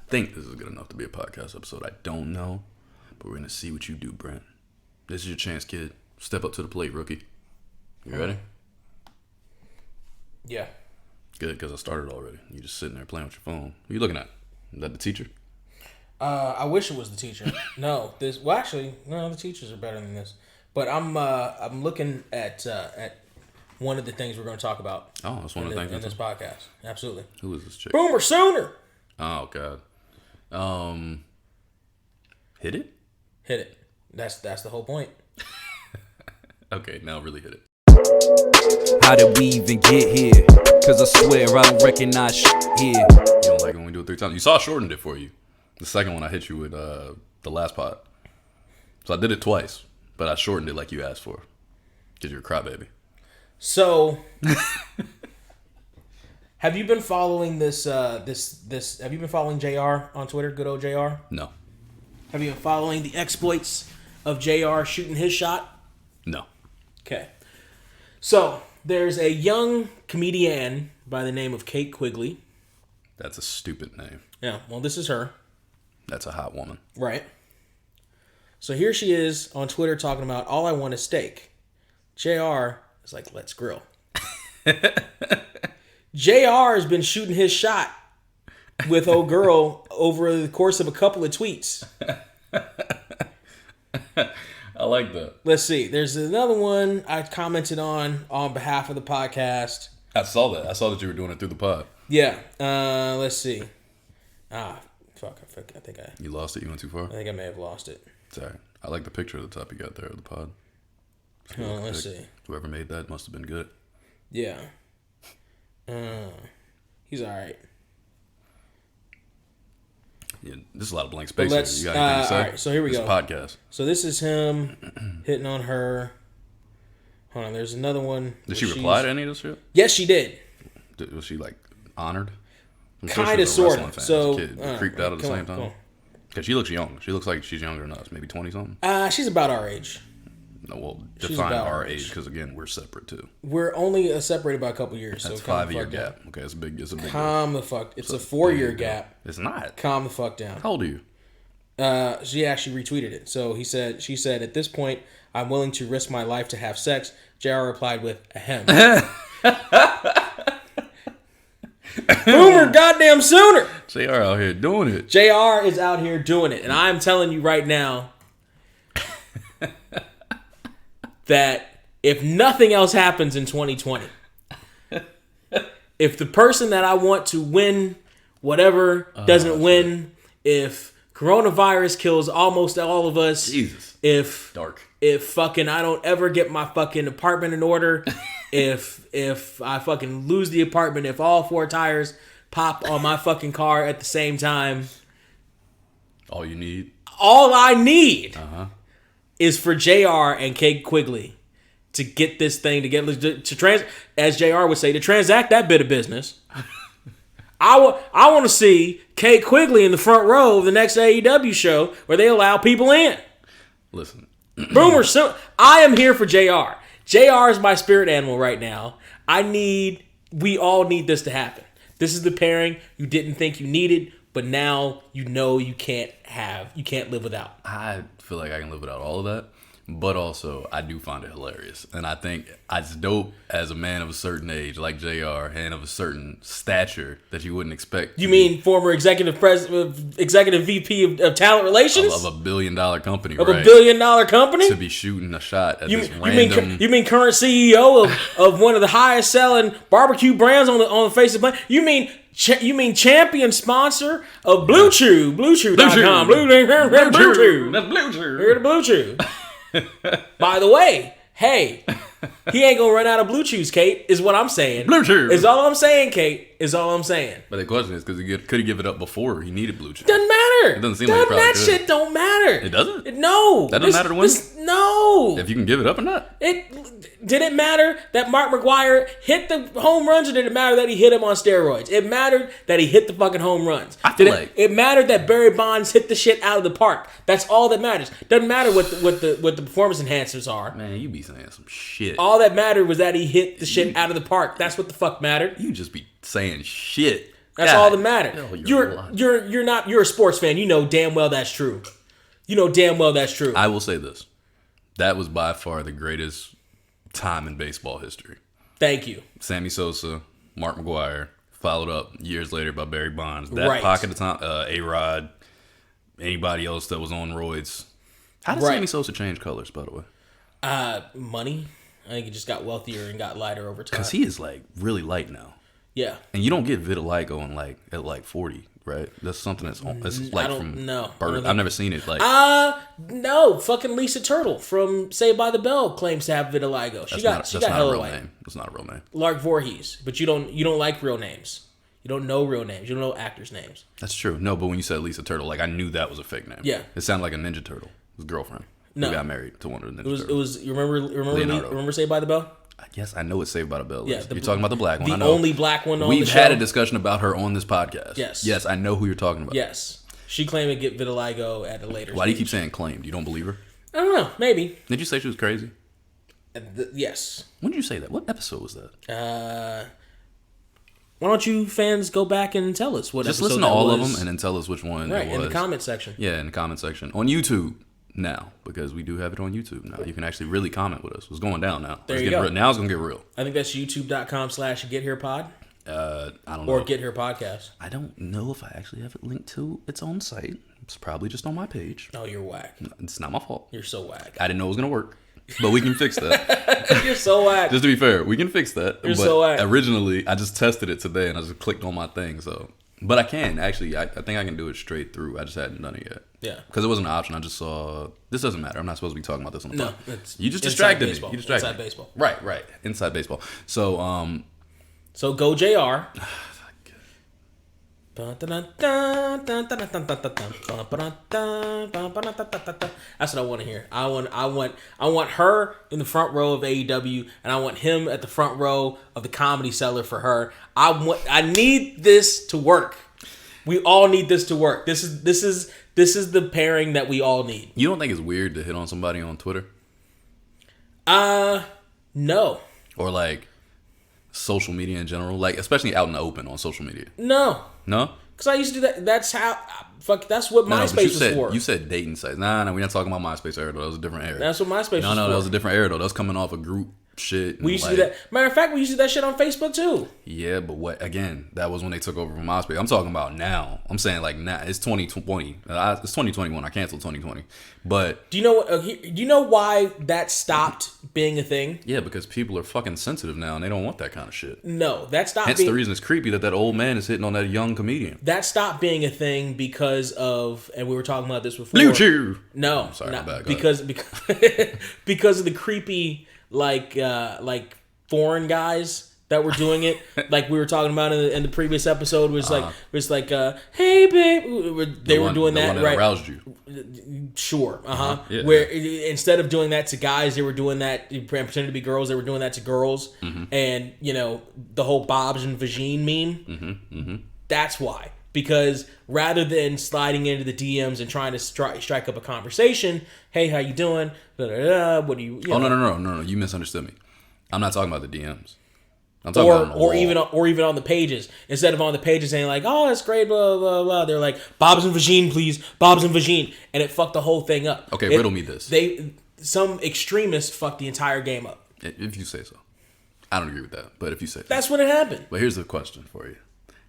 think this is good enough to be a podcast episode. I don't know, but we're gonna see what you do, Brent. This is your chance, kid. Step up to the plate, rookie. You ready? Yeah. Good, because I started already. You just sitting there playing with your phone. Who you looking at? Is that the teacher? I wish it was the teacher. No, the teachers are better than this. But I'm looking at one of the things we're going to talk about. Oh, that's one of the things in this podcast. Absolutely. Who is this chick? Boomer Sooner. Oh God. Hit it. Hit it. That's the whole point. Okay, now really hit it. How did we even get here? Cause I swear I don't recognize shit here. You don't like it when we do it 3 times. You saw I shortened it for you. The second one I hit you with the last pod. So I did it twice, but I shortened it like you asked for. Cause you're a crybaby. So, have you been following this? Have you been following JR on Twitter? Good old JR. No. Have you been following the exploits of JR shooting his shot? No. Okay. So, there's a young comedian by the name of Kate Quigley. That's a stupid name. Yeah, well, this is her. That's a hot woman. Right. So here she is on Twitter talking about all I want is steak. JR is like, let's grill. JR has been shooting his shot with old girl over the course of a couple of tweets. I like that. Let's see. There's another one I commented on behalf of the podcast. I saw that. I saw that you were doing it through the pod. Yeah. Let's see. Fuck. I think You lost it? You went too far? I think I may have lost it. Sorry. I like the picture at the top you got there of the pod. Let's see. Whoever made that must have been good. Yeah. He's all right. Yeah, this is a lot of blank space. Let's, You got anything to say? all right, so here we It's go. a podcast. So this is him hitting on her. Hold on, there's another one. Did she reply to any of this shit? Yes, she did. Was she like honored? Kind of, sort of. So creeped out at the same come time. on. Because she looks young. She looks like she's younger than us, maybe 20 something. She's about our age. No, well, She's define about our our age age. because again, we're separate too. We're only separated by a couple years. That's so calm 5 year the fuck gap. Okay, it's a big. It's a big. Down. Calm the fuck. It's a a 4-year big gap. It's not. Calm the fuck down. How old are you? She actually retweeted it. So she said, at this point, I'm willing to risk my life to have sex. JR replied with ahem. Boomer goddamn Sooner. JR out here doing it. JR is out here doing it. And I'm telling you right now that if nothing else happens in 2020, if the person that I want to win whatever doesn't win, if coronavirus kills almost all of us, Jesus. if fucking I don't ever get my fucking apartment in order, if I fucking lose the apartment, if all 4 tires pop on my fucking car at the same time, All you need. all I need is for JR and Kate Quigley to get this thing as JR would say, to transact that bit of business. I want to see Kate Quigley in the front row of the next AEW show where they allow people in. Listen. Boomer, I am here for JR. JR is my spirit animal right now. We all need this to happen. This is the pairing you didn't think you needed, but now you know you can't live without. I feel like I can live without all of that, but also I do find it hilarious. And I think it's dope as a man of a certain age, like JR, and of a certain stature that you wouldn't expect. You mean former executive VP of talent relations? Of a $1 billion company, of right? a $1 billion company? To be shooting a shot at this You random... mean current CEO of one of the highest selling barbecue brands on the face of the planet? You mean champion sponsor of Blue Chew, BlueChew.com, Blue Chew. That's Blue Chew. Here to Blue Chew. By the way, hey, he ain't gonna run out of Blue Chews, Kate, is what I'm saying. Blue Chew. Is all I'm saying, Kate. Is all I'm saying. But the question is, because could he give it up before he needed Blue Chew? Doesn't matter. It doesn't seem like it probably that could. shit don't matter. It doesn't? No. That doesn't matter to win? No. If you can give it up or not? Did it matter that Mark McGwire hit the home runs, or did it matter that he hit him on steroids? It mattered that he hit the fucking home runs. It mattered that Barry Bonds hit the shit out of the park. That's all that matters. Doesn't matter what the performance enhancers are. Man, you be saying some shit. All that mattered was that he hit the shit out of the park. That's what the fuck mattered. You just be saying shit. That's all that matters. hell, You're a sports fan. You know damn well that's true. I will say this. That was by far the greatest time in baseball history. Thank you. Sammy Sosa, Mark McGwire, followed up years later by Barry Bonds. That Right. pocket of time, A-Rod, anybody else that was on roids. How did Right. Sammy Sosa change colors, by the way? Money. I think he just got wealthier and got lighter over time. Because he is like really light now. Yeah. And you don't get vitiligo at like 40, right? That's something that's like don't from know. I birth. don't think- I've never seen it. Like No. Fucking Lisa Turtle from Saved by the Bell claims to have vitiligo. She got that's not a hella real white. name. That's not a real name. Lark Voorhees. But you don't like real names. You don't know real names. You don't know actors' names. That's true. No, but when you said Lisa Turtle, like I knew that was a fake name. Yeah. It sounded like a Ninja Turtle. His girlfriend. No. Who got married to one of the Ninja It Turtles. was. You remember Leonardo. Saved by the Bell? Yes, I know it's Saved by the Bell. Yeah, You're talking about the black one. The I know. only black one on We've the show. had a discussion about her on this podcast. Yes. Yes, I know who you're talking about. Yes. She claimed to get vitiligo at a later Why do you stage. keep saying claimed? You don't believe her? I don't know. Maybe. Did you say she was crazy? Yes. When did you say that? What episode was that? Why don't you fans go back and tell us what Just episode listen to that all of was? them and then tell us which one Right, it was. in the comment section. Yeah, in the comment section. On YouTube now, because we do have it on YouTube now. You can actually really comment with us. It's going down now. There It's you getting go. real. Now it's going to get real. I think that's youtube.com/getherepod I don't know. or Get Here Podcast. I don't know if I actually have it linked to its own site. It's probably just on my page. Oh, you're whack. It's not my fault. You're so whack. I didn't know it was going to work. But we can fix that. You're so whack. Just to be fair, we can fix that. You're but so whack. originally, I just tested it today and I just clicked on my thing. So, but I can actually. I think I can do it straight through. I just hadn't done it yet. Yeah. Because it wasn't an option. I just saw. This doesn't matter. I'm not supposed to be talking about this on the No, phone. it's You just inside distracted me. baseball. You distracted Inside me. baseball. Right. Inside baseball. So, So go JR. That's what I want to hear. I want her in the front row of AEW, and I want him at the front row of the Comedy Cellar for her. I need this to work. We all need this to work. This is the pairing that we all need. you don't think it's weird to hit on somebody on Twitter No. or like social media in general, like especially out in the open on social media? No. No. Because I used to do that. That's that's what No, but MySpace was for. you said dating sites. Nah, we're not talking about MySpace era though. That was a different era. That's what MySpace was for. No, that was a different era though. That was coming off a group shit. We used to do that. Matter of fact, we used to do that shit on Facebook too. Yeah, but what? Again, that was when they took over from MySpace. I'm talking about now. I'm saying like now. It's 2020. It's 2021. I canceled 2020. But Do you know what? Do you know why that stopped being a thing? yeah, because people are fucking sensitive now and they don't want that kind of shit. No, that stopped. Hence the reason it's creepy that old man is hitting on that young comedian. That stopped being a thing because of, and we were talking about this before. Blue Chew. No, sorry, not- my bad. Go because because of the creepy like foreign guys that were doing it. Like we were talking about in the previous episode, was like hey babe, they were doing the that one right. aroused you. Sure. Yeah. Where instead of doing that to guys, they were doing that, pretending to be girls, they were doing that to girls. And, the whole Bob's and Vagine meme. That's why. Because rather than sliding into the DMs and trying to strike up a conversation, hey, how you doing? What do you? Oh no! You misunderstood me. I'm not talking about the DMs. I'm talking about on the wall. or even on the pages. Instead of on the pages saying like, oh, that's great, blah blah blah, they're like, Bob's and Vagine, please, Bob's and Vagine, and it fucked the whole thing up. Okay, riddle me this. Some extremists fucked the entire game up. If you say so. I don't agree with that, but if you say that. That's what it happened. But here's the question for you.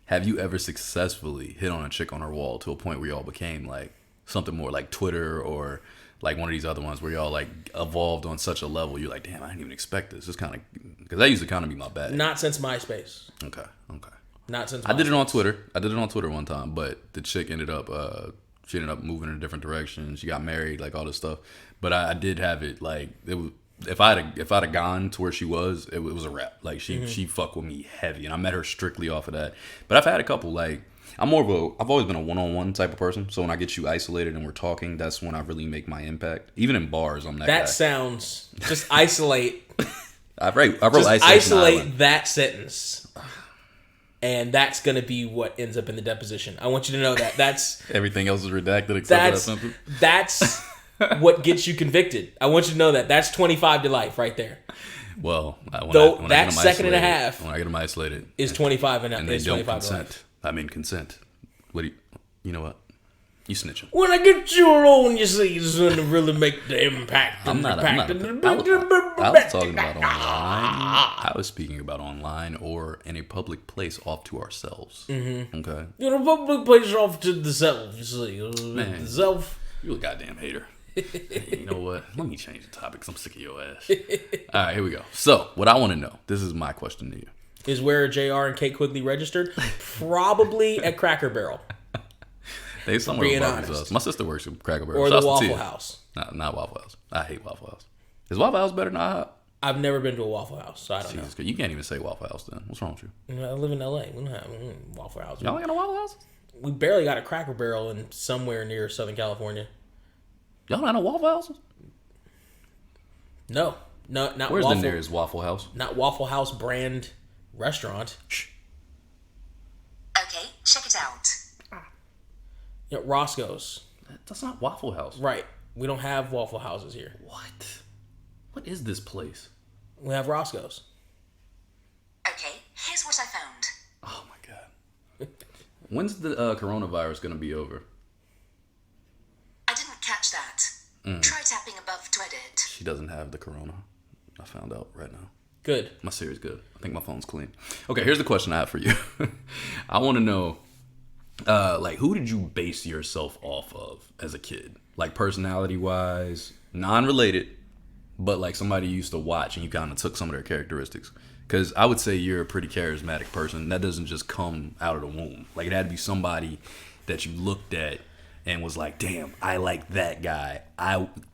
Have you ever successfully hit on a chick on her wall to a point where y'all became like something more like Twitter or like one of these other ones where y'all like evolved on such a level you're like, damn, I didn't even expect this. It's kind of, because that used to kind of be my bag. Not since MySpace. Okay. Not since I did it on Twitter. One time, but the chick ended up moving in a different direction. She got married, like all this stuff. But I did have it like it was. If I'd have gone to where she was, it was a wrap. Like she fucked with me heavy, and I met her strictly off of that. But I've had a couple. Like I've always been a one-on-one type of person. So when I get you isolated and we're talking, that's when I really make my impact. Even in bars, I'm that guy. That sounds just isolate. I wrote Just isolate isolate that sentence, and that's gonna be what ends up in the deposition. I want you to know that. That's everything else is redacted except for that sentence. That's what gets you convicted. I want you to know that. That's 25 to life right there. Well, when Though I that get them second and a isolated- half when I get them isolated, is 25 and and they is don't 25 to consent, life. I mean consent. What do you know what? You snitching. When I get you alone, you see, it's going to really make the impact. I was talking about online. I was speaking about online or in a public place off to ourselves. Mm-hmm. Okay. You know, public place off to the self, you see. Man, the self. You a goddamn hater. You know what? Let me change the topic because I'm sick of your ass. All right, here we go. So, what I want to know, this is my question to you. Is where JR and Kate Quigley registered? Probably at Cracker Barrel. They somewhere Being above honest. us. My sister works at Cracker Barrel. Or Shouts the to Waffle Tia. House. Not Waffle House. I hate Waffle House. Is Waffle House better than IHOP? I've never been to a Waffle House, so I don't Jesus, you can't even say Waffle House then. What's wrong with you? know. I live in LA. We don't have Waffle House. Y'all ain't got no Waffle House? We barely got a Cracker Barrel in somewhere near Southern California. Y'all don't have no Waffle Houses? No, not Where's Waffle. the nearest Waffle House? Not Waffle House brand restaurant. Okay, check it out. Yeah, Roscoe's. That's not Waffle House. Right. We don't have Waffle Houses here. What? What is this place? We have Roscoe's. Okay, here's what I found. Oh my god. When's the coronavirus gonna be over? I didn't catch that. Try tapping above to edit. She doesn't have the corona. I found out right now. Good. My Siri's good. I think my phone's clean. Okay, here's the question I have for you. I want to know, like, who did you base yourself off of as a kid? Like, personality-wise, non-related, but, like, somebody you used to watch and you kind of took some of their characteristics. Because I would say you're a pretty charismatic person. That doesn't just come out of the womb. Like, it had to be somebody that you looked at and was like, damn, I like that guy.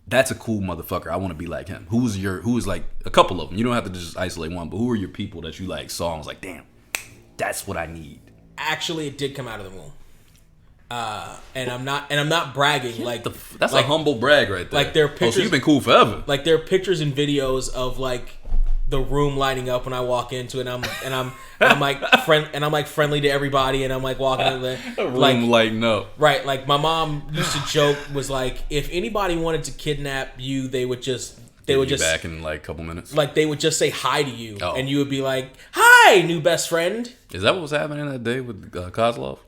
That's a cool motherfucker. I want to be like him. Who was like a couple of them? You don't have to just isolate one, but who are your people that you like saw and was like, damn, that's what I need? Actually, it did come out of the womb. And I'm not bragging. Like That's like, a humble brag right there. like their Oh, so pictures. you've been cool forever. Like there are pictures and videos of like the room lighting up when I walk into it. I'm like friendly to everybody, and I'm like walking in there. A room Like lighting up. right, like my mom used to joke was like if anybody wanted to kidnap you, they would just Back in like a couple minutes. like they would just say hi to you, Oh. and you would be like, "Hi, new best friend." Is that what was happening that day with Kozlov?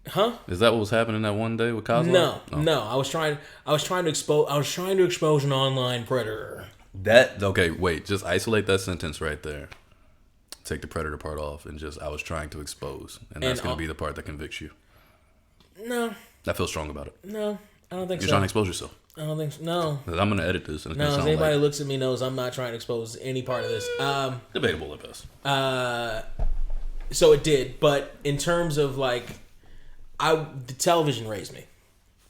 Huh? Is that what was happening that one day with Kozlov? No, Oh. no. I was trying to expose an online predator. Okay, wait, just isolate that sentence right there. Take the predator part off and just I was trying to expose. And that's going to be the part that convicts you. No, I feel strong about it. no, I don't think You're so. trying to expose yourself. I don't think so. No. 'Cause I'm going to edit this and it's No, going to sound anybody like who looks at me knows I'm not trying to expose any part of this. debatable at best. So it did, but in terms of like, the television raised me,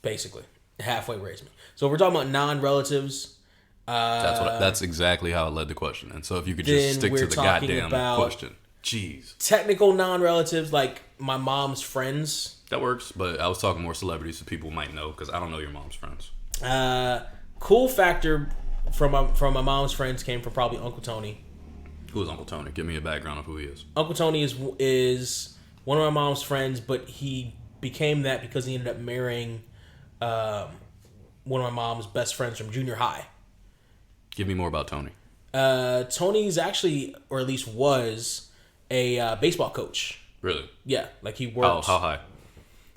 basically, halfway raised me. So we're talking about non-relatives. That's exactly how I led the question. And so if you could just Then stick to we're the talking goddamn about- question. Jeez. Technical non-relatives, like my mom's friends. That works, but I was talking more celebrities so people might know because I don't know your mom's friends. Cool factor from my mom's friends came from probably Uncle Tony. Who is Uncle Tony? Give me a background of who he is. Uncle Tony is one of my mom's friends, but he became that because he ended up marrying one of my mom's best friends from junior high. Give me more about Tony. Tony's actually, or at least was, a baseball coach. Really? Yeah, like he worked. How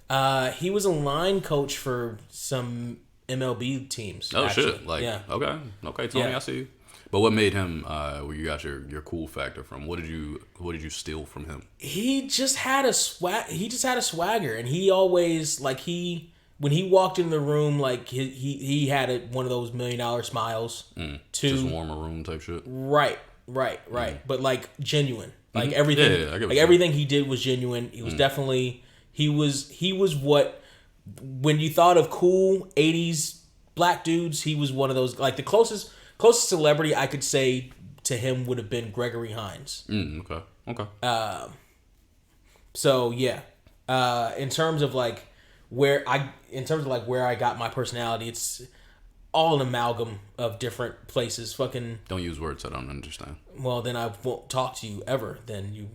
high? He was a line coach for some MLB teams. Oh actually. shit! Like yeah. okay, Tony, Yeah. I see you. But what made him? Where you got your cool factor from? What did you steal from him? He just had a swagger, and he always when he walked in the room, like he had one of those $1 million smiles. Just warm a room type shit. Right. But like genuine, like everything, Yeah, I get what like you're everything he did was genuine. He was definitely he was what when you thought of cool '80s black dudes, he was one of those. Like the closest celebrity I could say to him would have been Gregory Hines. Okay. So yeah, in terms of where I got my personality, it's all an amalgam of different places. Fucking Don't use words I don't understand. well, then I won't talk to you ever. Then you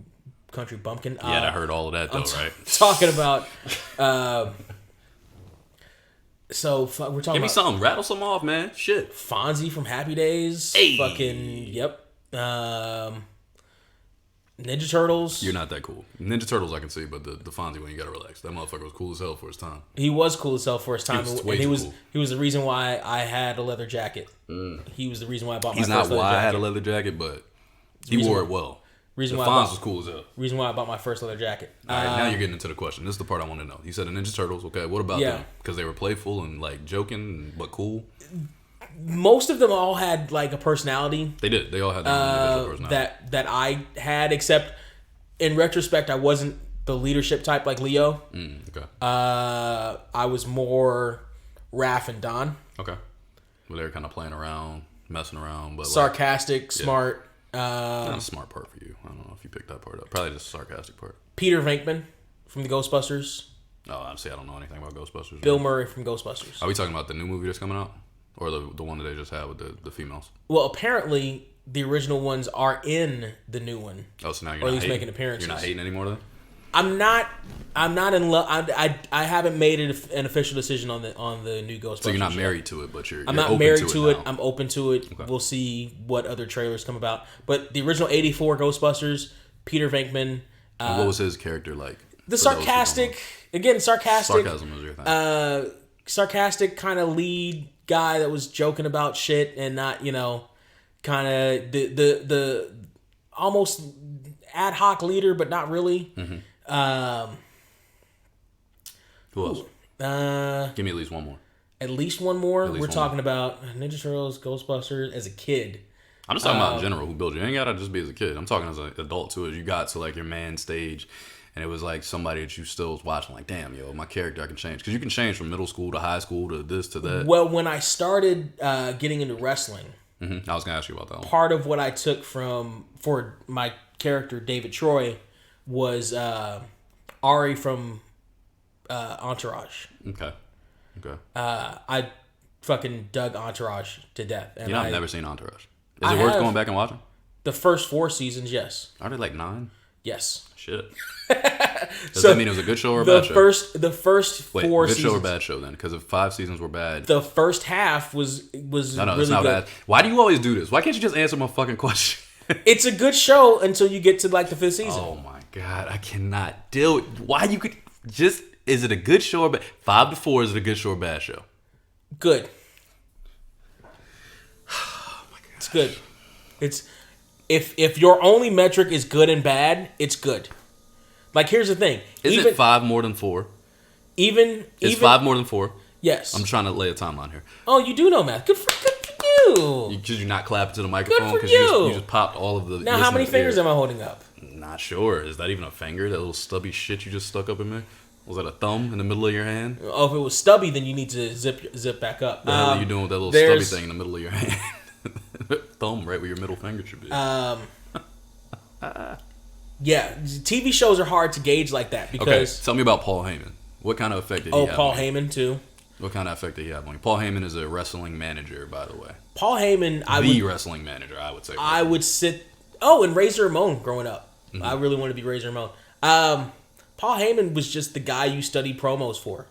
country bumpkin. Yeah, I heard all of that though, right? Talking about. So we're talking Give me about some, rattle some off, man. Shit. Fonzie from Happy Days. Hey. Fucking yep. Ninja Turtles. You're not that cool. Ninja Turtles I can see, but the Fonzie one, you gotta relax. That motherfucker was cool as hell for his time. He was cool as hell for his time. was way and too cool. he was the reason why I had a leather jacket. He was the reason why I bought my He's first not why leather I had jacket. a leather jacket, but he Reason wore why- it well. Reason The why I Fonz bought- was cool as hell. Reason why I bought my first leather jacket. All right, now you're getting into the question. This is the part I want to know. You said the Ninja Turtles. Okay, what about Yeah. them? Because they were playful and like joking, but cool. Most of them all had like a personality They did. They all had their own individual personality. that I had, except in retrospect, I wasn't the leadership type like Leo. Okay. I was more Raph and Don. Okay. Well, they were kind of playing around, messing around, but Sarcastic, smart. not a smart part for you. I don't know if you picked that part up. Probably just a sarcastic part. Peter Venkman from the Ghostbusters. Oh, honestly, I don't know anything about Ghostbusters. Bill Murray from Ghostbusters. Are we talking about the new movie that's coming out, or the one that they just had with the females? Well, apparently the original ones are in the new one. Oh, so now you're Or at not least hating. making appearances. You're not hating anymore, then? I'm not in love. I haven't made an official decision on the new Ghostbusters. So you're not yet. married to it, but you're I'm not open married to to it. now. I'm open to it. Okay. We'll see what other trailers come about. But the original '84 Ghostbusters, Peter Venkman, And what was his character like? the For those who don't sarcastic, again, sarcastic, Sarcasm is your thing. sarcastic kind of lead guy that was joking about shit and not, kind of the almost ad hoc leader, but not really. Who else? Give me at least one more. At least one more. least We're one talking about Ninja Turtles, Ghostbusters as a kid. I'm just talking about in general who built you. You ain't gotta just be as a kid. I'm talking as an adult too. As you got to like your man stage, and it was like somebody that you still was watching. Like, damn, yo, my character I can change because you can change from middle school to high school to this to that. Well, when I started getting into wrestling, I was gonna ask you about that one. part of what I took for my character David Troy was Ari from Entourage. Okay. I fucking dug Entourage to death. And You know, I've never seen Entourage. Is I it worth have. going back and watching? The first 4 seasons, yes. Are they like 9? Yes. Shit. Does that mean it was a good show or a bad show? The first Wait, 4 good seasons. show or bad show then? Because if 5 seasons were bad, The first half was no, really it's not good. bad. Why do you always do this? Why can't you just answer my fucking question? It's a good show until you get to like the 5th season. Oh my god, I cannot deal with why you could just. Is it a good show or bad? 5 to 4 is it a good show or bad show? Good. Oh my god. It's good. It's if your only metric is good and bad, it's good. Like here's the thing. Is it 5 more than 4? Even Is 5 more than 4? Yes. I'm trying to lay a timeline here. Oh, you do know math. Good for you. Because you're not clapping to the microphone for because you. you just popped all of the. Now, how many fingers am I holding up? Not sure. Is that even a finger? That little stubby shit you just stuck up in there? Was that a thumb in the middle of your hand? Oh, if it was stubby, then you need to zip back up. What the hell are you doing with that little stubby there's- thing in the middle of your hand? Thumb right where your middle finger should be. Yeah, TV shows are hard to gauge like that Okay, because tell me about Paul Heyman. What kind of effect did he have? Paul on you? Heyman too. What kind of effect did he have on you? Paul Heyman is a wrestling manager, by the way. Paul Heyman, The wrestling manager, I would say. I would sit. Oh, and Razor Ramon growing up. I really wanted to be Razor Ramon. Paul Heyman was just the guy you studied promos for.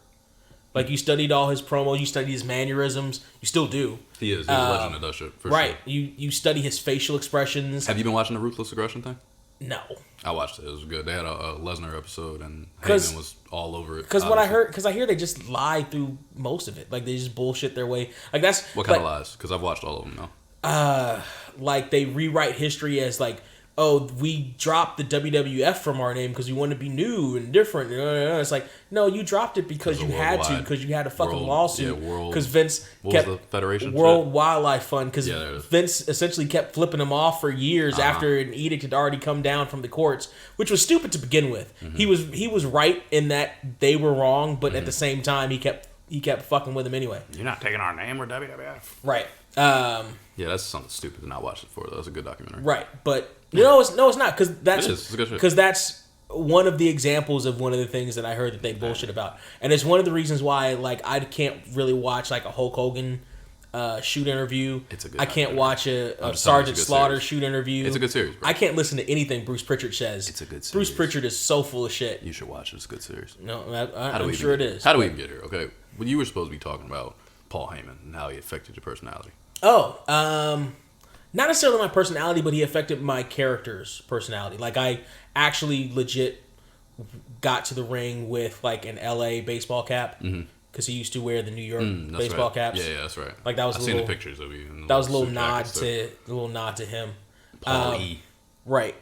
Like you studied all his promos, you studied his mannerisms. You still do, He is. He's a legend of that shit, for right? sure. You study his facial expressions. Have you been watching the Ruthless Aggression thing? No, I watched it. It was good. They had a Lesnar episode, and 'Cause- Heyman was all over it. because what I obviously. hear they just lie through most of it. Like they just bullshit their way. Like that's What kind like, of lies? Because I've watched all of them now. like they rewrite history as like, oh, we dropped the WWF from our name because we want to be new and different. It's like, no, you dropped it because you Because of had to, worldwide. because you had a fucking World- lawsuit. yeah, world- Because Vince what kept was the federation? World Shit. Wildlife Fund. Because Yeah, there it is. Vince essentially kept flipping them off for years Uh-huh. after an edict had already come down from the courts, which was stupid to begin with. Mm-hmm. He was right in that they were wrong, but at the same time, he kept fucking with them anyway. You're not taking our name or WWF. Right. Yeah, that's something stupid to not watch it for. Though. That's a good documentary. Right, but it's not because that's It is. It's good shit. because that's one of the examples of one of the things that I heard that they bullshit about, and it's one of the reasons why like I can't really watch like a Hulk Hogan shoot interview. It's a good I can't documentary. watch a I'm just telling you, Sergeant it's a good Slaughter series. shoot interview. It's a good series, bro. I can't listen to anything Bruce Pritchard says. It's a good Bruce series. Pritchard is so full of shit. You should watch it. It's a good series. No, How do we I'm sure it even get here? is. How do we even get here? Okay, well, you were supposed to be talking about Paul Heyman and how he affected your personality. Oh, not necessarily my personality, but he affected my character's personality. Like, I actually legit got to the ring with like an LA baseball cap because he used to wear the New York baseball right. caps. Yeah, that's right. Like that was I've seen the pictures of you. That was a little nod to him. Paul E. Right,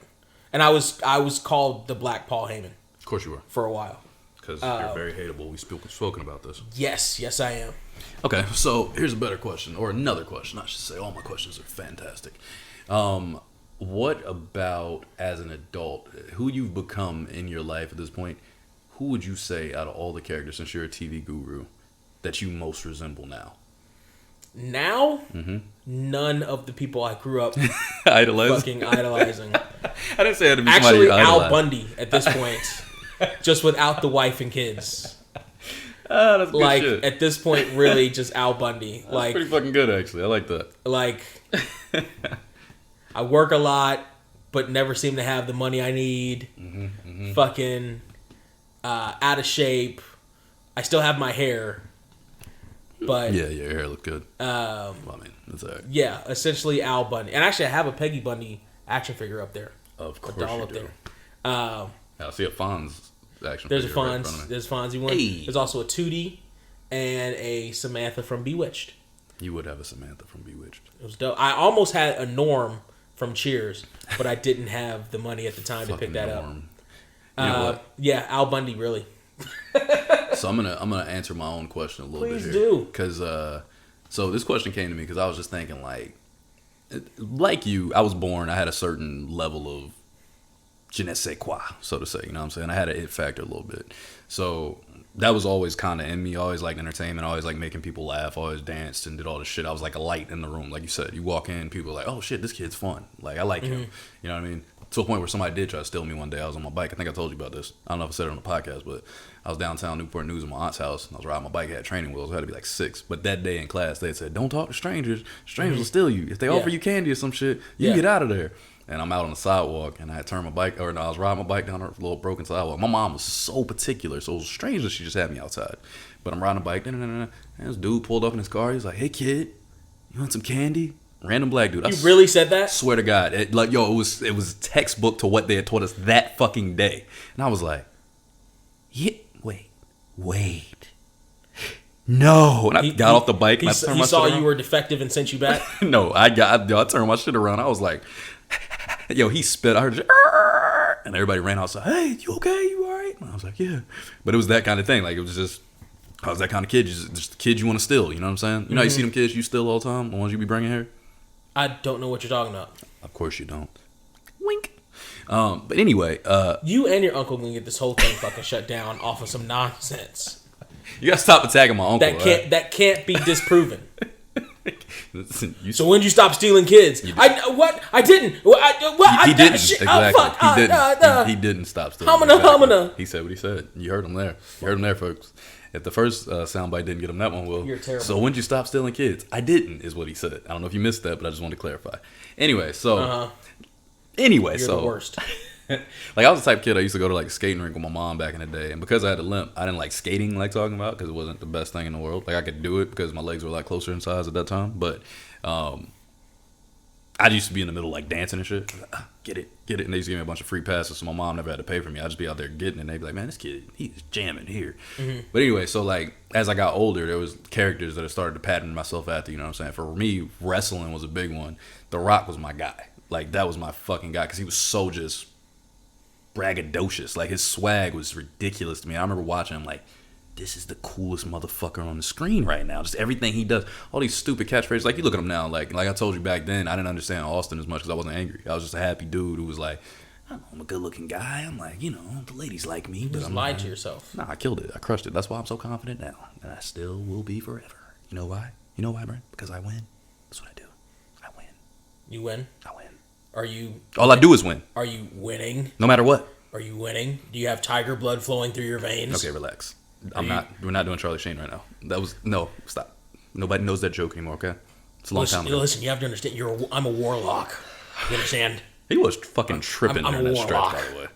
and I was called the Black Paul Heyman. Of course you were, for a while. because you're very hateable. We've spoken about this. Yes, I am. Okay, so here's a better question, or another question, I should say. All my questions are fantastic. What about as an adult, who you've become in your life at this point, who would you say out of all the characters, since you're a TV guru, that you most resemble now? Now, none of the people I grew up Idolizing? fucking idolizing. I didn't say it to be Actually, somebody you Al idolize. Bundy at this point, just without the wife and kids. That's good Like shit. at this point, really just Al Bundy. That's Like, pretty fucking good, actually. I like that. like I work a lot, but never seem to have the money I need. Fucking out of shape. I still have my hair, but Yeah, your hair looked good. Well, I mean, that's all right. yeah, essentially Al Bundy. And actually, I have a Peggy Bundy action figure up there. Of A course doll you up do. there. I see a Fonz action There's a figure right in front Fonz. of me. There's Fonzie one. Hey. There's also a Tootie and a Samantha from Bewitched. You would have a Samantha from Bewitched. It was dope. I almost had a Norm from Cheers, but I didn't have the money at the time to pick Fucking that up. Norm. You know what? Yeah, Al Bundy, really. So I'm gonna answer my own question a little Please bit do. because so this question came to me because I was just thinking like you, I was born, I had a certain level of je ne sais quoi, so to say, you know what I'm saying? I had an it factor a little bit, so that was always kind of in me. Always liked entertainment, always like making people laugh, always danced and did all this shit. I was like a light in the room, like you said. You walk in, people are like, oh shit, this kid's fun, like I like him, you know what I mean? To a point where somebody did try to steal me one day. I was on my bike. I think I told you about this. I don't know if I said it on the podcast, but I was downtown Newport News at my aunt's house, and I was riding my bike. I had training wheels. I had to be like 6. But that day in class, they had said, don't talk to strangers. Strangers will steal you. If they offer you candy or some shit, you get out of there. And I'm out on the sidewalk, and I had turned my bike, or no, I was riding my bike down a little broken sidewalk. My mom was so particular, so it was strange that she just had me outside. But I'm riding a bike, and this dude pulled up in his car. He's like, hey, kid, you want some candy? Random black dude. You really said that? Swear to God, it was textbook to what they had taught us that fucking day, and I was like, yeah, wait, no, and I got off the bike and I turned my shit saw around. you were defective and sent you back. No, I turned my shit around. I was like, yo, he spit. I heard it, and everybody ran outside. Hey, you okay? You all right? And I was like, yeah, but it was that kind of thing. Like it was just. I was that kind of kid, just the kid you want to steal. You know what I'm saying? You know how you see them kids you steal all the time, the ones you be bringing here. I don't know what you're talking about. Of course you don't. Wink. But anyway, You and your uncle gonna get this whole thing fucking shut down off of some nonsense you gotta stop attacking my uncle. that can't be disproven. Listen, you, So when did you stop stealing kids? I didn't. he didn't. Shit, Exactly. fuck. He didn't. He didn't stop stealing. Homina, homina. He said what he said. You heard him there. You heard him there, folks. If the first soundbite didn't get him, that one will. You're terrible. So when did you stop stealing kids? I didn't, is what he said. I don't know if you missed that, but I just wanted to clarify. Anyway, so. Anyway, You're so. the worst. Like I was the type of kid I used to go to like a skating rink with my mom back in the day, and because I had a limp, I didn't like skating like talking about because it wasn't the best thing in the world. Like I could do it because my legs were a lot closer in size at that time, but I used to be in the middle like dancing and shit. Get it, and they used to give me a bunch of free passes, so my mom never had to pay for me. I'd just be out there getting it, and they'd be like, "Man, this kid, he's jamming here." But anyway, so like as I got older, there was characters that I started to pattern myself after. You know what I'm saying? For me, wrestling was a big one. The Rock was my guy. Like that was my fucking guy because he was so just braggadocious. Like his swag was ridiculous to me. I remember watching him like, this is the coolest motherfucker on the screen right now. Just everything he does, all these stupid catchphrases. Like you look at him now, like I told you back then, I didn't understand Austin as much because I wasn't angry. I was just a happy dude who was like, I'm a good looking guy. I'm like, you know, the ladies like me, but Just I'm lied to yourself. Nah, I killed it. I crushed it. That's why I'm so confident now, and I still will be forever. You know why? You know why, Brent? Because I win. That's what I do. I win. You win. I win. Are you? All I do is win, Are you winning? no matter what. Are you winning? Do you have tiger blood flowing through your veins? Okay, relax. We're not doing Charlie Sheen right now. No, stop. Nobody knows that joke anymore, okay? It's a long time ago. Listen, you have to understand. I'm a warlock. You understand? He was fucking tripping I'm during a that stretch, warlock. by the way.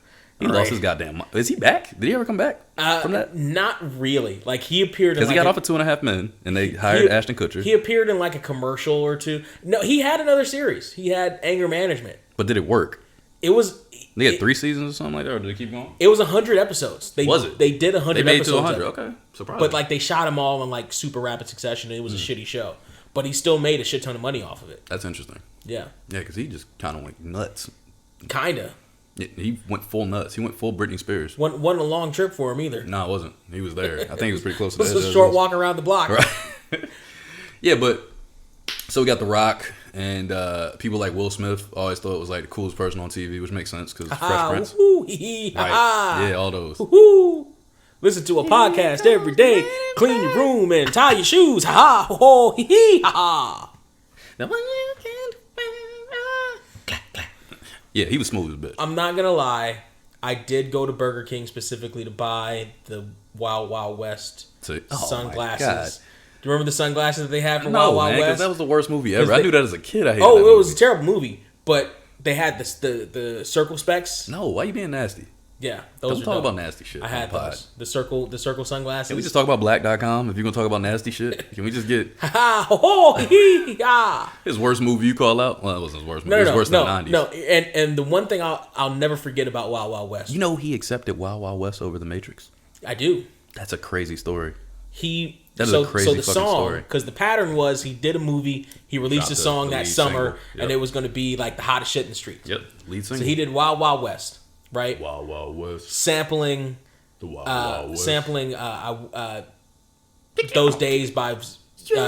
He lost his goddamn. Is he back? Did he ever come back from that? Not really. Like he appeared in Because he got off of 2.5 Men, and they hired Ashton Kutcher. He appeared in like a commercial or two. No, he had another series. He had Anger Management. But did it work? It was. They had 3 seasons or something like that, or did it keep going? It was 100 episodes. Was it? They did 100 They made it episodes. to 100. Okay, surprising. But like they shot them all in like super rapid succession. And it was a shitty show, but he still made a shit ton of money off of it. That's interesting. Yeah, Yeah, because he just kind of went nuts. kinda. Yeah, he went full nuts. He went full Britney Spears. Wasn't a long trip for him either. No, it wasn't. He was there. I think he was pretty close to It that. was a short walk around the block. Right. Yeah, but so we got The Rock, and people like Will Smith always thought it was like the coolest person on TV, which makes sense because Fresh Prince. Woo, hee, hee, ha, Right. ha. Yeah, all those. Woo. Listen to a podcast every day. Clean your room and tie your shoes. Ha ha. Ho ho. Hee hee. Ha ha. The one you can't find. Yeah, he was smooth as a bitch. I'm not gonna lie. I did go to Burger King specifically to buy the Wild Wild West Oh my sunglasses. God. Do you remember the sunglasses that they had for No, Wild Wild man, 'cause West? that was the worst movie ever. They- I knew that as a kid. I hated Oh, that it movie. was a terrible movie, but they had the circle specs. No, why you being nasty? Yeah, those Don't are talk dope. about nasty shit. I on had the pod. those. The circle sunglasses. Can we just talk about black.com if you're going to talk about nasty shit? Can we just get Ha ha. Ho ho. Hee hee. Ha. his worst movie you call out? Well, it wasn't his worst movie. No, It was no, worse no, than the 90s. no. And the one thing I'll never forget about Wild Wild West. You know he accepted Wild Wild West over The Matrix? I do. That's a crazy story. That is a crazy so the fucking song, story. because the pattern was he did a movie, he released Dropped a song the that lead summer, single. Yep. and it was going to be like the hottest shit in the streets. Yep. Lead singer. So he did Wild Wild West, right? Wild Wild West. Sampling, The Wild Wild West. sampling Those Days by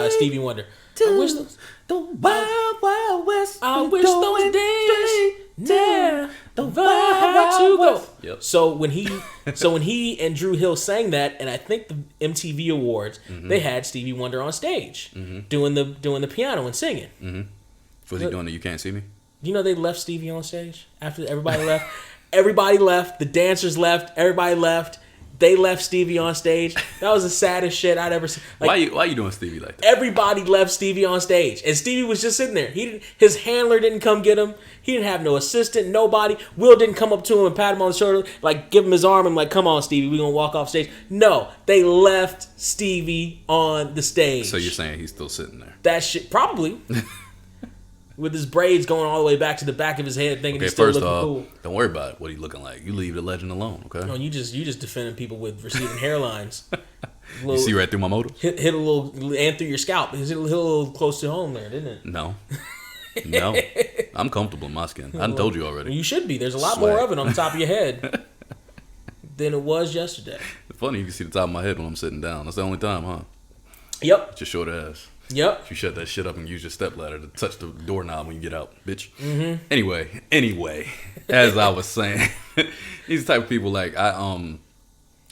Stevie Wonder. I wish those, The Wild Wild West. I wish those days, yeah, the vibe to go. Yep. So when he and Drew Hill sang that, and I think the MTV Awards, they had Stevie Wonder on stage doing the piano and singing. Was he doing the You Can't See Me? You know they left Stevie on stage after everybody left. Everybody left. The dancers left. Everybody left. They left Stevie on stage. That was the saddest shit I'd ever seen. Like, Why you doing Stevie like that? everybody left Stevie on stage, and Stevie was just sitting there. His handler didn't come get him. He didn't have no assistant, nobody. Will didn't come up to him and pat him on the shoulder, like give him his arm and like, "Come on, Stevie, we gonna walk off stage." No, they left Stevie on the stage. So you're saying he's still sitting there? That shit probably with his braids going all the way back to the back of his head, thinking Okay, he's still first looking off, cool. don't worry about what he looking like. You leave the legend alone, okay? No, you just defending people with receding hairlines. You see right through my motives? hit a little and through your scalp. It hit a little close to home there, didn't it? No. No. I'm comfortable in my skin. I done told you already. You should be. There's a lot Swag. more of it on the top of your head than it was yesterday. It's funny, you can see the top of my head when I'm sitting down. That's the only time, huh? Yep. Just short ass. Yep. You shut that shit up and use your stepladder to touch the doorknob when you get out, bitch. Mm-hmm. Anyway, as I was saying, these type of people, like,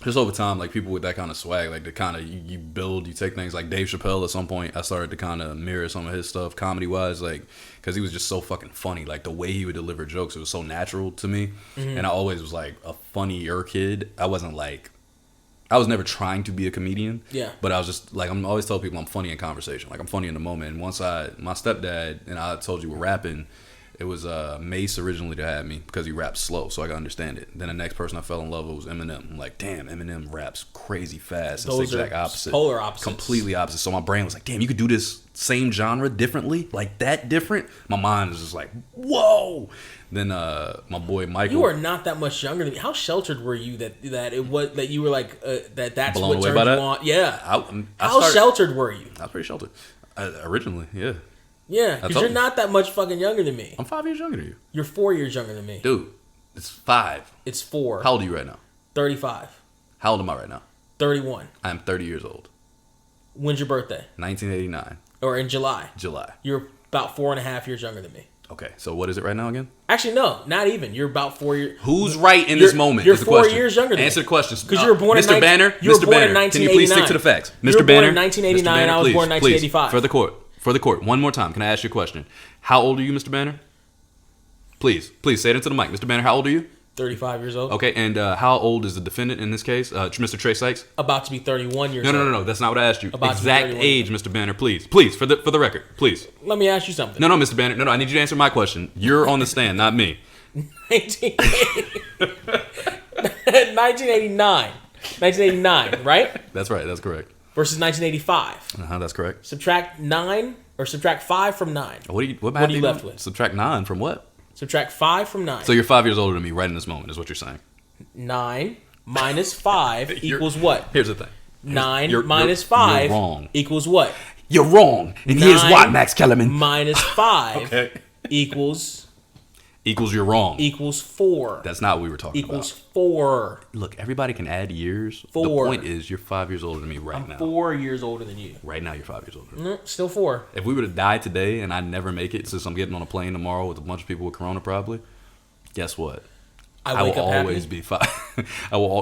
just over time, like, people with that kind of swag, like, the kind of, you build, you take things like Dave Chappelle at some point. I started to kind of mirror some of his stuff, comedy-wise, like, because he was just so fucking funny. Like, the way he would deliver jokes, it was so natural to me. Mm-hmm. And I always was, like, a funnier kid. I was never trying to be a comedian. Yeah. But I was just, like, I'm always tell people I'm funny in conversation. Like, I'm funny in the moment. And once my stepdad, and I told you we're rapping, it was Mace originally that had me because he raps slow, so I could understand it. Then the next person I fell in love with was Eminem. I'm like, damn, Eminem raps crazy fast. It's the Those are exact opposite. polar opposites. Completely opposite. So my brain was like, damn, you could do this same genre differently? Like, that different? My mind was just like, whoa. Then my boy Michael. You are not that much younger than me. How sheltered were you that you were like that's Blown what away turned by you that? on? Yeah. I How started- sheltered were you? I was pretty sheltered. Originally, yeah. Yeah, because told you're you. not that much fucking younger than me. I'm 5 years younger than you. You're 4 years younger than me. Dude, it's 5. It's 4. How old are you right now? 35. How old am I right now? 31. I'm 30 years old. When's your birthday? 1989, Or in July. July. You're about 4.5 years younger than me. Okay, so what is it right now again? Actually, no, not even. You're about 4 years. Who's right in this You're- moment? you're is the 4 question. years younger than Answer me. the question. 'Cause you were born in Mr. Banner. you were Mr. born in Banner, can you please stick to the 1989. facts? You Mr. were born Banner. in 1989, Mr. I was Banner, born in please, 1985. Please, for the court. One more time. Can I ask you a question? How old are you, Mr. Banner? Please say it into the mic. Mr. Banner, how old are you? 35 years old. Okay, and how old is the defendant in this case, Mr. Trey Sykes? About to be 31 years No, old. no. That's not what I asked you. About to be Exact 31. age, Mr. Banner, please, for the record, please. Let me ask you something. No, Mr. Banner. No, I need you to answer my question. You're on the stand, not me. 1980. 1989. 1989, right? That's right. That's correct. Versus 1985. That's correct. Subtract 5 from 9. What are you left with? Subtract 9 from what? Subtract 5 from 9. So you're 5 years older than me right in this moment, is what you're saying. 9 minus 5 equals what? Here's the thing. 9 minus 5 you're wrong. equals what? You're wrong. And here's why, Max Kellerman. Minus 5 Okay. equals You're wrong. 4. That's not what we were talking Equals about. 4. Look, everybody can add years. 4. The point is, you're 5 years older than me right now. 4 years older than you. Right now, you're 5 years older. Still 4. If we were to die today and I never make it, since I'm getting on a plane tomorrow with a bunch of people with Corona, probably, guess what? I will wake up always happy. be 5.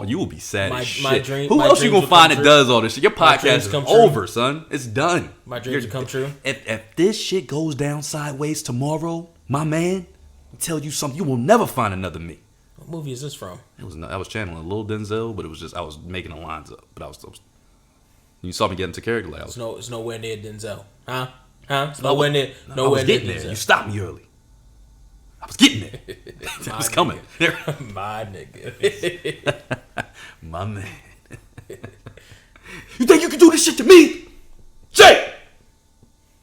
You will be sad as shit. my dream- Who my else you dreams gonna will find come that true. does all this shit? Your My podcast dreams is come true. over, son. It's done. My dreams will come true. If this shit goes down sideways tomorrow, my man, I'll tell you something. You will never find another me. What movie is this from? I was channeling a little Denzel, but it was just I was making the lines up. But I was you saw me get into character. Like, It's nowhere near Denzel. Huh? It's I nowhere near. was Nowhere near getting there. You Denzel. stopped me early. I was getting there. It was coming. My nigga. My man. You think you can do this shit to me? Jay!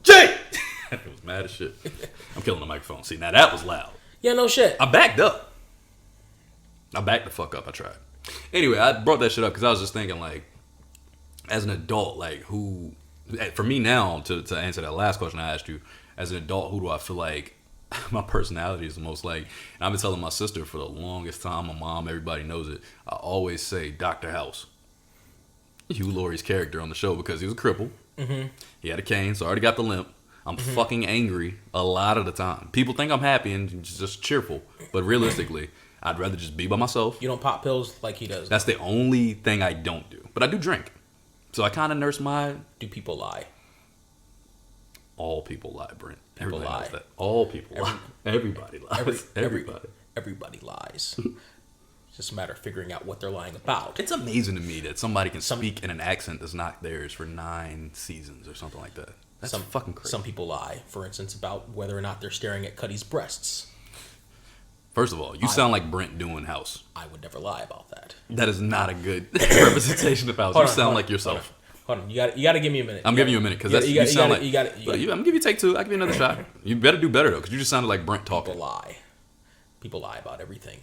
It was mad as shit. I'm killing the microphone. See, now that was loud. Yeah, no shit. I backed up. I backed the fuck up. I tried. Anyway, I brought that shit up because I was just thinking, like, as an adult, like, who, for me now, to answer that last question I asked you, as an adult, who do I feel like my personality is the most like? And I've been telling my sister for the longest time, my mom, everybody knows it. I always say Dr. House. Hugh Laurie's character on the show because he was a cripple. Mm-hmm. He had a cane, so I already got the limp. I'm fucking angry a lot of the time. People think I'm happy and just cheerful, but realistically, I'd rather just be by myself. You don't pop pills like he does. That's the only thing I don't do. But I do drink. So I kind of nurse my... Do people lie? All people lie, Brent. People Everybody lie. knows that. All people lie. Everybody lies. Everybody. Everybody lies. It's just a matter of figuring out what they're lying about. It's amazing to me that somebody can speak in an accent that's not theirs for 9 seasons or something like that. That's fucking crazy. Some people lie, for instance, about whether or not they're staring at Cuddy's breasts. First of all, you sound like Brent doing House. I would never lie about that. That is not a good representation of House. You sound like yourself. Hold on. You got to give me a minute. I'm giving you a minute because you sound like. You got I'm gonna give you take 2. I'll give you another shot. You better do better though, because you just sounded like Brent talking. People lie. People lie about everything.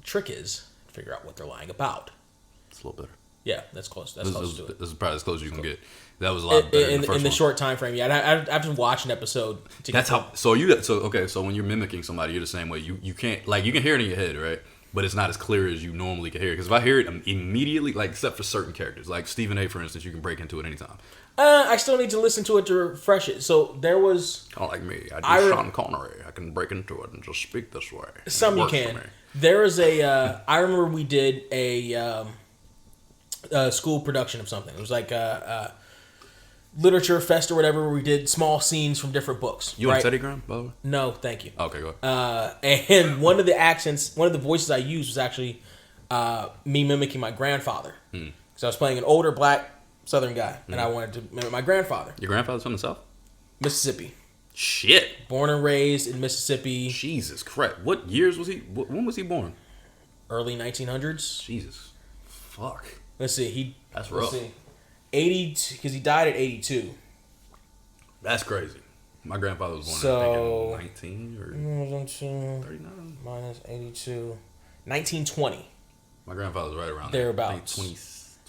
The trick is to figure out what they're lying about. It's a little better. Yeah, that's close. That's close to it. This is probably as close as you can get. That was a lot better than the first in the one. short time frame. Yeah, I have to watch an episode. That's how. So when you're mimicking somebody, you're the same way. You can't, like, you can hear it in your head, right? But it's not as clear as you normally can hear it. Because if I hear it immediately, like, except for certain characters, like Stephen A, for instance, you can break into it anytime. I still need to listen to it to refresh it. So there was Kind of like me. I do Sean Connery. I can break into it and just speak this way. some you can. There was a. I remember we did a school production of something. It was like a literature fest or whatever, where we did small scenes from different books. You right? on Teddy Graham, by the way? No, thank you. Okay, go ahead. And one of the voices I used was actually me mimicking my grandfather. Because I was playing an older black Southern guy, and I wanted to mimic my grandfather. Your grandfather's from the South? Mississippi. Shit. Born and raised in Mississippi. Jesus Christ. What years was he? When was he born? Early 1900s. Jesus. Fuck. Let's see. That's let's rough. see. 80, because he died at 82. That's crazy. My grandfather was born So- I think in 19 or 39. Minus 82. 1920. My grandfather was right around Thereabouts. there. I think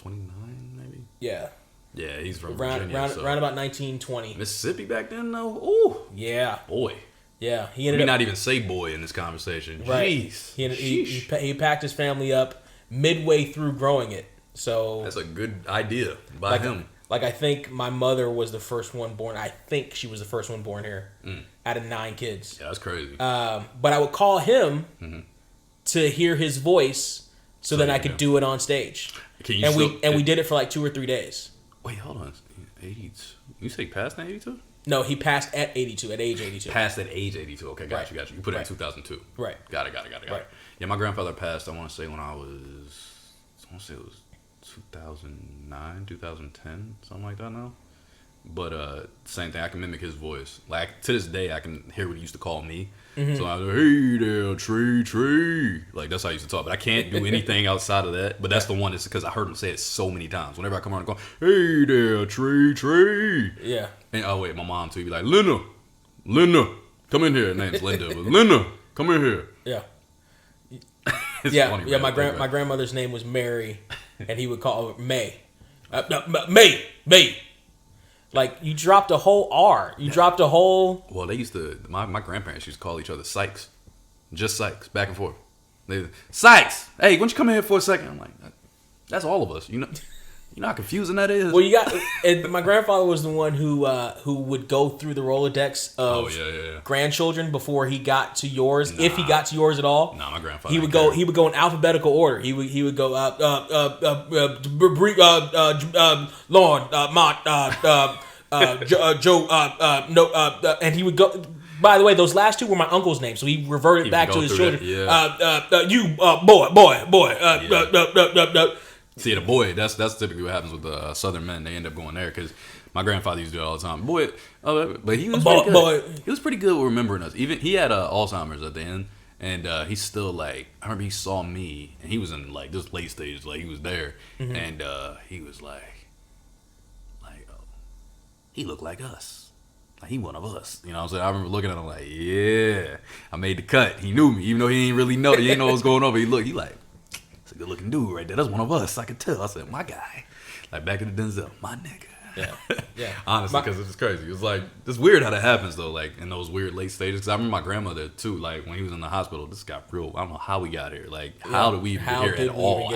29 maybe. Yeah. Yeah, he's from Round Virginia. so. about 1920. Mississippi back then though. Ooh, Yeah. boy. Yeah. He Let ended me up. not even say boy in this conversation. Right. Jeez. He packed his family up midway through growing it. So That's a good idea by him. Like, I think my mother was the first one born. I think she was the first one born here out of 9 kids. Yeah, that's crazy. But I would call him to hear his voice so then I could do it on stage. Can you And still- we did it for like 2 or 3 days. Wait, hold on. 82. You say past 82? No, he passed at 82, at age 82. Past that age 82. Okay, got Right. you. You put it Right. in 2002. Right. Got it. Right. Yeah, my grandfather passed, I want to say, when I want to say it was 2009, 2010, something like that now. But same thing. I can mimic his voice. Like to this day, I can hear what he used to call me. Mm-hmm. So I'm like, hey there, tree. Like that's how I used to talk. But I can't do anything outside of that. But that's the one. That's because I heard him say it so many times. Whenever I come around and go, hey there, tree. Yeah. And oh wait, my mom too. Be like, Linda, come in here. Her name's Linda, but Linda, come in here. Yeah. It's Yeah. funny, Yeah. man. My grandmother's name was Mary, and he would call her May. May. Like you dropped a whole R. You dropped a whole. Well, they used to. My grandparents used to call each other Sykes, just Sykes, back and forth. Sykes, hey, why don't you come in here for a second? I'm like, that's all of us. You know how confusing that is. Well, you got. And my grandfather was the one who would go through the Rolodex of grandchildren before he got to yours, if he got to yours at all. Nah, my grandfather. He would go. He would go in alphabetical order. He would go. Lord, Mott, Joe, no, and he would go. By the way, those last two were my uncle's names, so he reverted back to his children. You, boy. See, the boy, that's typically what happens with the Southern men. They end up going there because my grandfather used to do it all the time. Boy, but he was pretty good. He was pretty good with remembering us. Even he had Alzheimer's at the end, and he's still like. I remember he saw me, and he was in like this late stage, like he was there, and he was like, oh, he looked like us. Like he one of us. You know what I'm saying? I remember looking at him like, yeah, I made the cut. He knew me, even though he ain't really know. He ain't know what was going on. But he like. Good looking dude right there. That's one of us. I could tell. I said, my guy. Like back in the Denzel, my nigga. Yeah. Honestly, because it's crazy. It's like, it's weird how that happens though, like in those weird late stages. Because I remember my grandmother too, like when he was in the hospital, this got real. I don't know how we got here. Like, how did we even get here at all?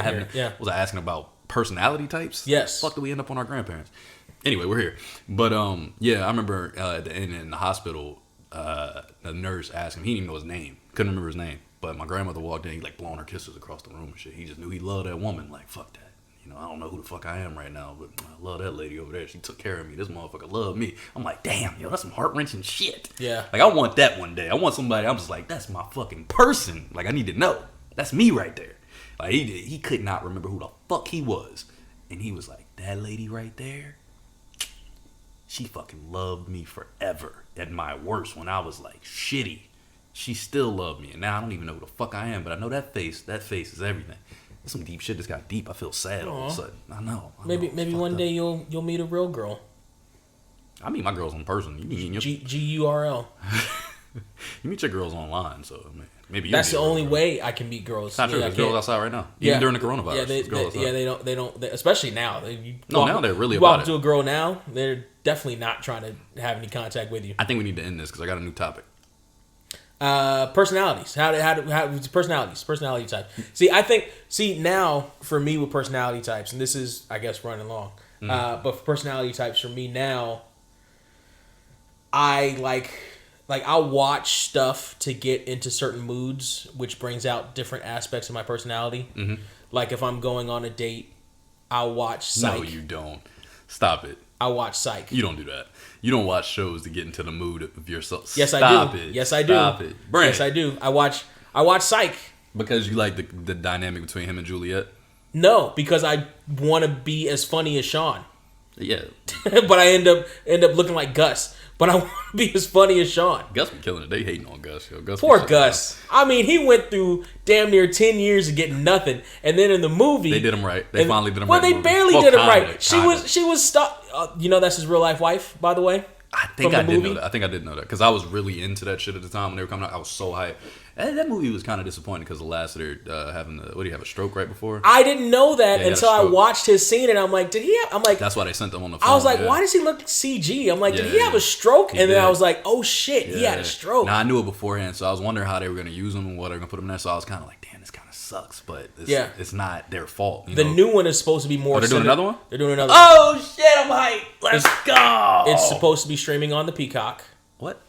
Was I asking about personality types? Yes. Fuck did we end up on our grandparents? Anyway, we're here. But yeah, I remember at the end in the hospital, the nurse asked him, he didn't even know his name. Couldn't remember his name. But my grandmother walked in, he like blowing her kisses across the room and shit. He just knew he loved that woman. Like, fuck that. You know, I don't know who the fuck I am right now, but I love that lady over there. She took care of me. This motherfucker loved me. I'm like, damn, yo, that's some heart-wrenching shit. Yeah. Like, I want that one day. I want somebody, I'm just like, that's my fucking person. Like, I need to know. That's me right there. Like, he could not remember who the fuck he was. And he was like, that lady right there, she fucking loved me forever. At my worst, when I was like shitty. She still loved me, and now I don't even know who the fuck I am, but I know that face is everything. There's some deep shit that's got deep. I feel sad all of a sudden. I know. Maybe one day you'll meet a real girl. I meet my girls in person. You meet GURL. You meet your girls online, so maybe that's the only way I can meet girls. It's not true. There's girls outside right now, even during the coronavirus. They don't. Especially now. Now they're really about it. You walk up to a girl now, they're definitely not trying to have any contact with you. I think we need to end this because I got a new topic. Personalities. How personality type. See now for me with personality types, and this is I guess running long. But for personality types for me now, I I'll watch stuff to get into certain moods, which brings out different aspects of my personality. Mm-hmm. Like if I'm going on a date, I'll watch Psych. No, you don't. Stop it. I watch Psych. You don't do that. You don't watch shows to get into the mood of yourself. Yes, Stop I do. It. Yes, I do. Stop it. Brand. Yes, I do. I watch Psych. Because you like the dynamic between him and Juliet? No, because I want to be as funny as Sean. Yeah. But I end up looking like Gus. But I want to be as funny as Sean. Gus be killing it. They hating on Gus. Yo. Poor Gus. I mean, he went through damn near 10 years of getting nothing, and then in the movie they did him right. They finally did him right. Well, they barely did him right. She was stuck. You know, that's his real life wife, by the way. I think I did know that. I think I did know that because I was really into that shit at the time when they were coming out. I was so hyped. And that movie was kind of disappointing because the last of their having what do you have a stroke right before? I didn't know that until I watched his scene, and I'm like, did he? I'm like, that's why they sent them on the phone. I was like, why does he look CG? I'm like, did he have a stroke? And then I was like, oh shit, he had a stroke. Now I knew it beforehand, so I was wondering how they were going to use him and what they were going to put him there. So I was kind of like, damn, this kind of sucks, but it's not their fault. The new one is supposed to be more. They're doing another one. They're doing another. Oh shit, I'm hyped. Let's go. It's supposed to be streaming on the Peacock. What?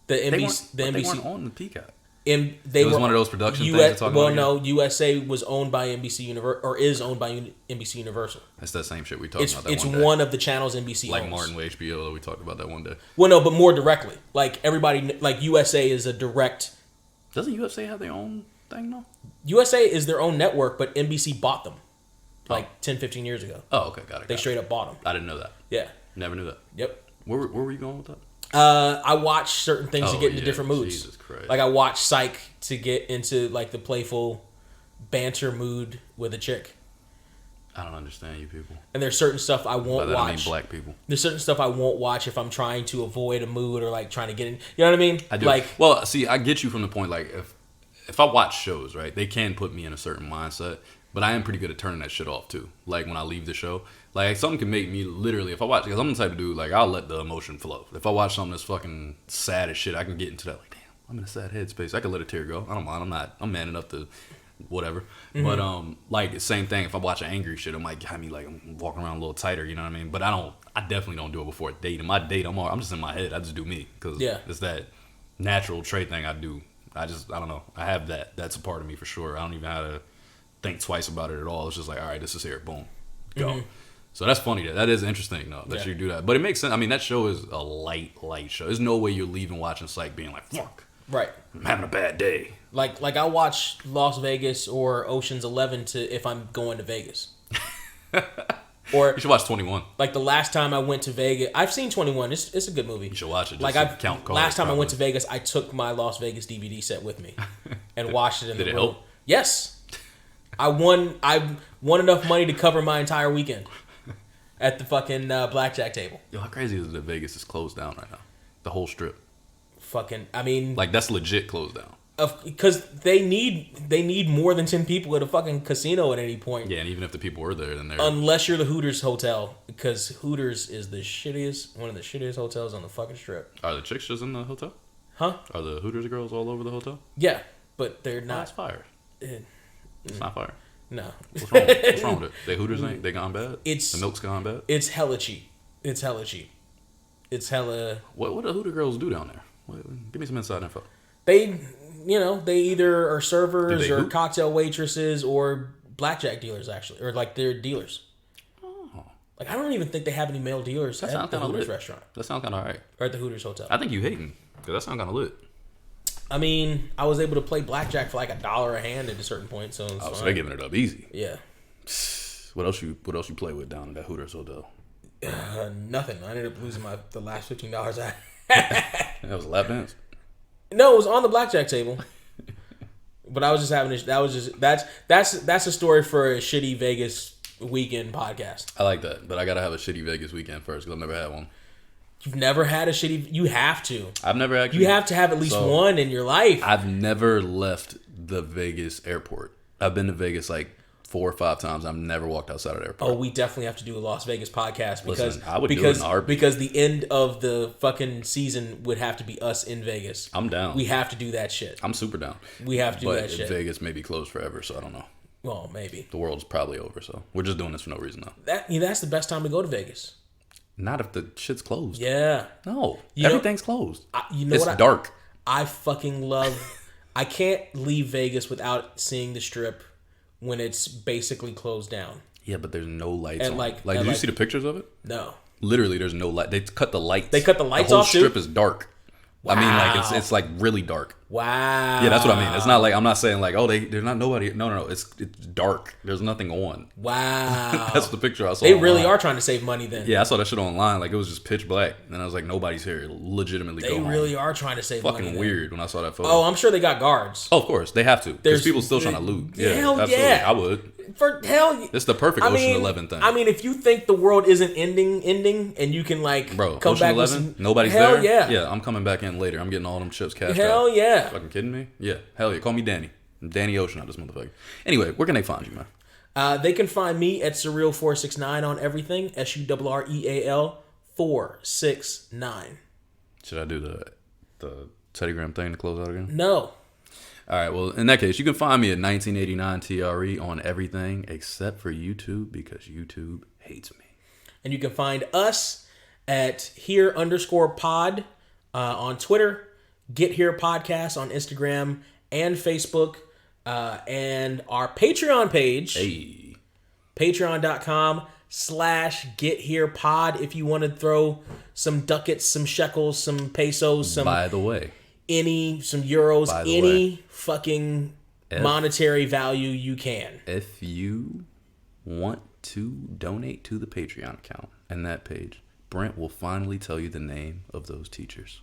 The NBC. They weren't on the Peacock. It was one of those production things. USA was owned by NBC Universal, or is owned by NBC Universal. That's that same shit we talked about. It's one of the channels NBC like owns. Martin with HBO. We talked about that one day. Well, no, but more directly. Like everybody, like USA is a direct. Doesn't USA have their own thing though? USA is their own network, but NBC bought them like 10, 15 years ago. Oh, okay, got it. They straight up bought them. I didn't know that. Yeah. Never knew that. Yep. Where were you going with that? I watch certain things to Oh, get into yeah, different moods. Jesus Christ. Like I watch Psych to get into like the playful banter mood with a chick. I don't understand you people. And there's certain stuff I By won't that I mean watch. black people. There's certain stuff I won't watch if I'm trying to avoid a mood or like trying to get in. You know what I mean? I do. Like, Well, see, I get you from the point like if I watch shows, right, they can put me in a certain mindset, but I am pretty good at turning that shit off too. Like when I leave the show, like something can make me literally, if I watch, because I'm the type of dude, like I'll let the emotion flow. If I watch something that's fucking sad as shit, I can get into that. Like, damn, I'm in a sad headspace. I can let a tear go. I don't mind. I'm man enough to whatever. Mm-hmm. But like the same thing. If I watch an angry shit, it might have me like I'm walking around a little tighter. You know what I mean? But I definitely don't do it before a date. In my date, I'm just in my head. I just do me because it's that natural trait thing I do. I don't know. I have that. That's a part of me for sure. I don't even have to think twice about it at all. It's just like, all right, this is here. Boom. Go. Mm-hmm. So that's funny. That is interesting, though, that you do that. But it makes sense. I mean, that show is a light show. There's no way you're leaving watching Psych being like, fuck. right. I'm having a bad day. Like I watch Las Vegas or Ocean's 11 to if I'm going to Vegas. Or You should watch 21. like the last time I went to Vegas, I've seen 21. It's a good movie. You should watch it. Just Like to I've count cards, last time I went to probably. Vegas, I took my Las Vegas DVD set with me and watched it in Did the it room. help? Yes, I won enough money to cover my entire weekend at the fucking blackjack table. Yo, how crazy is it that Vegas is closed down right now? The whole strip. Fucking, I mean, Like, that's legit closed down. because they need more than 10 people at a fucking casino at any point. Yeah, and even if the people were there, then they're... Unless you're the Hooters hotel, because Hooters is one of the shittiest hotels on the fucking strip. Are the chicks just in the hotel? Huh? Are the Hooters girls all over the hotel? Yeah, but they're No, it's not. fire. It's not fire. No. What's wrong? What's wrong with it? They Hooters ain't... They gone bad? It's- The milk's gone bad? It's hella cheap. It's hella cheap. It's hella. What do Hooter girls do down there? Give me some inside info. They either are servers Do they or hoop? cocktail waitresses or blackjack dealers, actually. Or like they're dealers. Oh. Like, I don't even think they have any male dealers That at sounds the kind of Hooters lit. restaurant. That sounds kind of alright. Or at the Hooters hotel. I think you hating. Because that sounds kind of lit. I mean, I was able to play blackjack for like $1 a hand at a certain point, so it's Oh, so fine. they're giving it up easy. Yeah. What else you play with down at that Hooters hotel? Nothing. I ended up losing the last $15 I That was a lap dance. No, it was on the blackjack table. But I was just having that's a story for a shitty Vegas weekend podcast. I like that, but I gotta have a shitty Vegas weekend first because I've never had one. You've never had a shitty. You have to. I've never actually. You have to have at least So, one in your life. I've never left the Vegas airport. I've been to Vegas like 4 or 5 times. I've never walked outside of the airport. Oh, we definitely have to do a Las Vegas podcast because Listen, I would do it in a heartbeat. because the end of the fucking season would have to be us in Vegas. I'm down. We have to do that shit. I'm super down. We have to do But that shit. Vegas may be closed forever, so I don't know. Well, maybe The world's probably over, so we're just doing this for no reason though. that's the best time to go to Vegas. Not if the shit's closed. Yeah. No, You know- everything's closed. You know It's what? dark. I fucking love. I can't leave Vegas without seeing the strip when it's basically closed down. Yeah, but there's no lights And on. like- Like, and did you like- see the pictures of it? No. Literally, there's no light. They cut the lights. They cut the lights The whole off, too? strip is dark. I mean, like Wow. it's like really dark. Wow. Yeah, that's what I mean. It's not like I'm not saying like, oh, there's not nobody. No. It's dark. There's nothing on. Wow. That's the picture I saw. They really online. are trying to save money then. Yeah, I saw that shit online. Like it was just pitch black, and I was like, nobody's here. Legitimately, They go home. really are trying to save money. Fucking then. weird when I saw that photo. Oh, I'm sure they got guards. Oh, of course they have to. There's- There's people still trying to loot. Yeah, Hell absolutely. yeah. I would. For hell, It's the perfect I Ocean mean, 11 thing. I mean, if you think the world isn't ending, and you can like Bro, come Ocean back 11, with some, nobody's hell there. yeah, Yeah, I'm coming back in later. I'm getting all them chips cashed hell out. yeah. Fucking kidding me? Yeah, hell yeah. Call me Danny. I'm Danny Ocean out this motherfucker. Anyway, where can they find you, man? They can find me at Surreal469 on everything. SURREAL 469. Should I do the Teddy Graham thing to close out again? No. All right, well, in that case, you can find me at 1989 TRE on everything except for YouTube because YouTube hates me. And you can find us at here_pod on Twitter, Get Here Podcast on Instagram and Facebook, and our Patreon page, Hey. patreon.com/GetHerePod if you want to throw some ducats, some shekels, some pesos, some By the way, some euros, By the any fucking If- monetary value you can. if you want to donate to the Patreon account and that page, Brent will finally tell you the name of those teachers.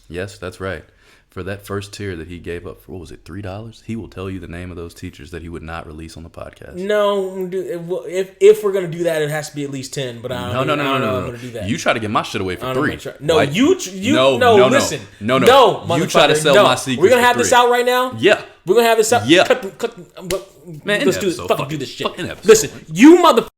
Yes, that's right. For that first tier that he gave up for, what was it, $3? He will tell you the name of those teachers that he would not release on the podcast. No, if we're gonna do that, it has to be at least 10. But I don't know if I'm gonna do that. You try to get my shit away for 3. No, Like, listen. No, you try to sell my secrets. We're gonna have for this 3. out right now. Yeah. We're gonna have this out. Yeah. Cut, Man, let's end do this. episode. Fucking Fuck do it. this shit. Fucking episode. Listen, you motherfuckers